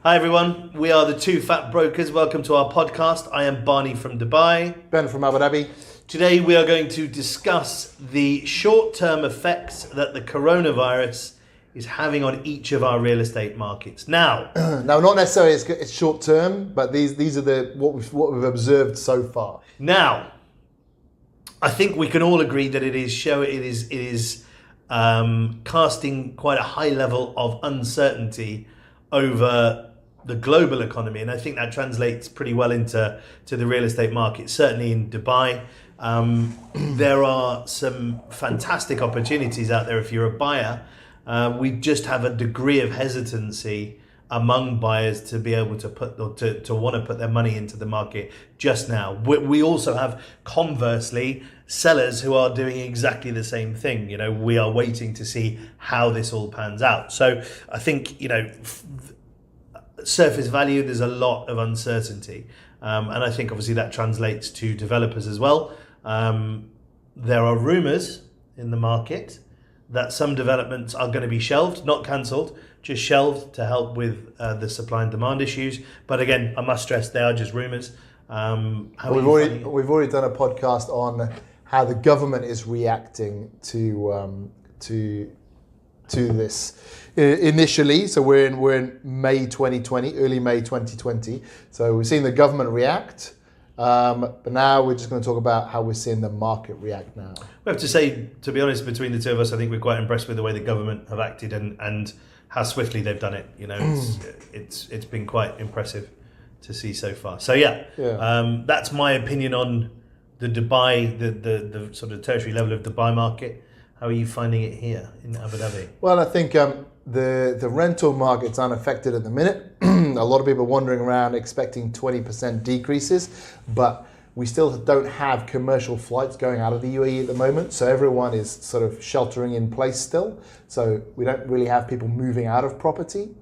Hi everyone, we are the Two Fat Brokers. Welcome to our podcast. I am Barney from Dubai. Ben from Abu Dhabi. Today we are going to discuss the short-term effects that the coronavirus is having on each of our real estate markets. Now, not necessarily it's short term, but these are what we've observed so far. Now, I think we can all agree that it is casting quite a high level of uncertainty over the global economy, and I think that translates pretty well into the real estate market. Certainly in Dubai, there are some fantastic opportunities out there if you're a buyer. We just have a degree of hesitancy among buyers to be able to to want to put their money into the market just now. We also have, conversely, sellers who are doing exactly the same thing. You know, we are waiting to see how this all pans out. So I think, surface value, there's a lot of uncertainty. And I think obviously that translates to developers as well. There are rumours in the market that some developments are going to be shelved, not cancelled, just shelved to help with the supply and demand issues. But again, I must stress they are just rumours. We've already done a podcast on how the government is reacting to this initially. So we're in May 2020, early May 2020. So we've seen the government react. But now we're just going to talk about how we're seeing the market react now. We have to say, to be honest, between the two of us, I think we're quite impressed with the way the government have acted and how swiftly they've done it. It's been quite impressive to see so far. So that's my opinion on the Dubai, the sort of tertiary level of Dubai market. How are you finding it here in Abu Dhabi? Well, I think the rental market's unaffected at the minute. A lot of people are wandering around expecting 20% decreases, but we still don't have commercial flights going out of the UAE at the moment. So everyone is sort of sheltering in place still. So we don't really have people moving out of property.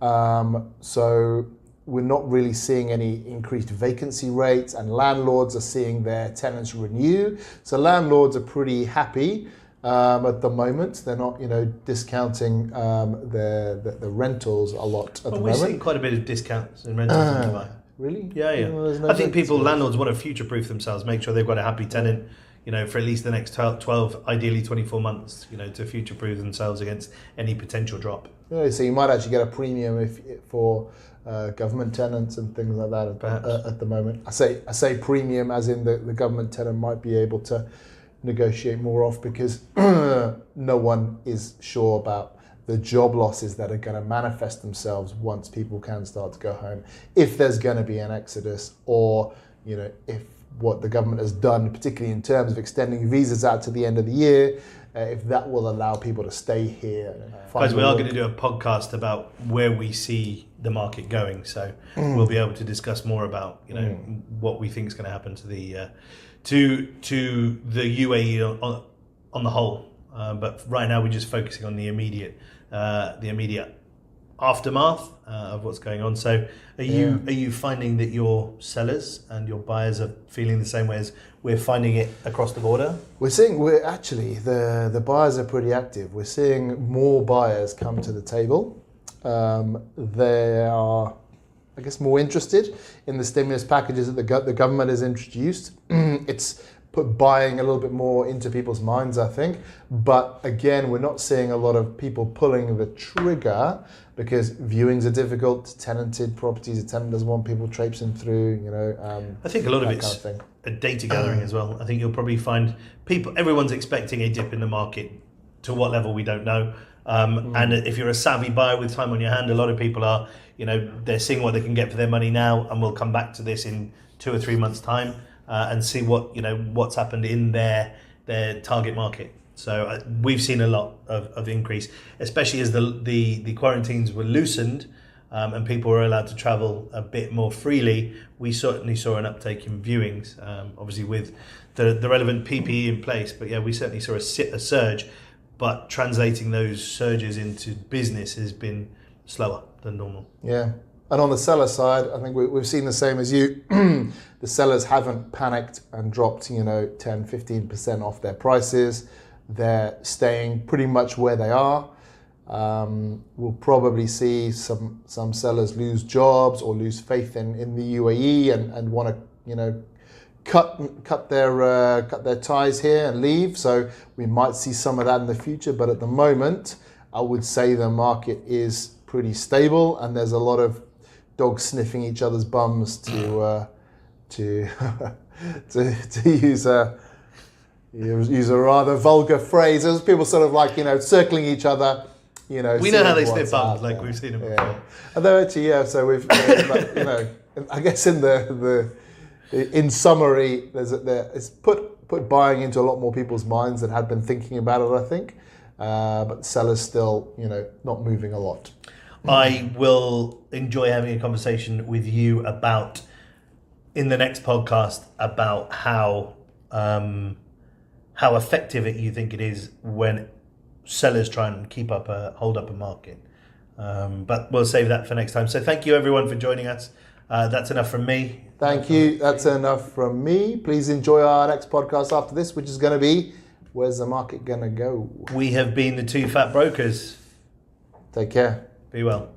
So we're not really seeing any increased vacancy rates, and landlords are seeing their tenants renew. So landlords are pretty happy. At the moment, they're not, discounting the rentals a lot at the moment. We're seeing quite a bit of discounts in rentals in Dubai. Really? Yeah. No, I think landlords want to future-proof themselves, make sure they've got a happy tenant, for at least the next 12, ideally 24 months, to future-proof themselves against any potential drop. Yeah, so you might actually get a premium for government tenants and things like that at the moment. I say premium as in the government tenant might be able to negotiate more off because no one is sure about the job losses that are going to manifest themselves once people can start to go home. If there's going to be an exodus, or if what the government has done, particularly in terms of extending visas out to the end of the year, if that will allow people to stay here. Guys, we are going to do a podcast about where we see the market going, so we'll be able to discuss more about what we think is going to happen to the UAE on the whole. But right now we're just focusing on the immediate aftermath of what's going on. So are you finding that your sellers and your buyers are feeling the same way as we're finding it across the border? We're actually the buyers are pretty active. We're seeing more buyers come to the table. They are, I guess, more interested in the stimulus packages that the government has introduced. It's put buying a little bit more into people's minds, I think. But again, we're not seeing a lot of people pulling the trigger because viewings are difficult. Tenanted properties, a tenant doesn't want people traipsing through. I think a lot of it's a data gathering as well. I think you'll probably find everyone's expecting a dip in the market. To what level, we don't know. And if you're a savvy buyer with time on your hand, a lot of people are, they're seeing what they can get for their money now, and we'll come back to this in 2 or 3 months' time and see what's happened in their target market. So we've seen a lot of increase, especially as the quarantines were loosened and people were allowed to travel a bit more freely. We certainly saw an uptake in viewings, obviously with the relevant PPE in place. But yeah, we certainly saw a surge. But translating those surges into business has been slower than normal. Yeah. And on the seller side, I think we've seen the same as you. The sellers haven't panicked and dropped, 10, 15% off their prices. They're staying pretty much where they are. We'll probably see some sellers lose jobs or lose faith in the UAE and want to, cut their ties here and leave. So we might see some of that in the future. But at the moment, I would say the market is pretty stable, and there's a lot of dogs sniffing each other's bums to use a rather vulgar phrase. There's people sort of like circling each other. We know how they sniff bums, like we've seen them before. Yeah. Although actually, so we've, I guess in summary, it's put buying into a lot more people's minds that had been thinking about it, I think. But sellers still, not moving a lot. I will enjoy having a conversation with you in the next podcast about how effective you think it is when sellers try and hold up a market. But we'll save that for next time. So thank you everyone for joining us. That's enough from me. Thank you. That's enough from me. Please enjoy our next podcast after this, which is going to be, where's the market going to go? We have been the Two Fat Brokers. Take care. Be well.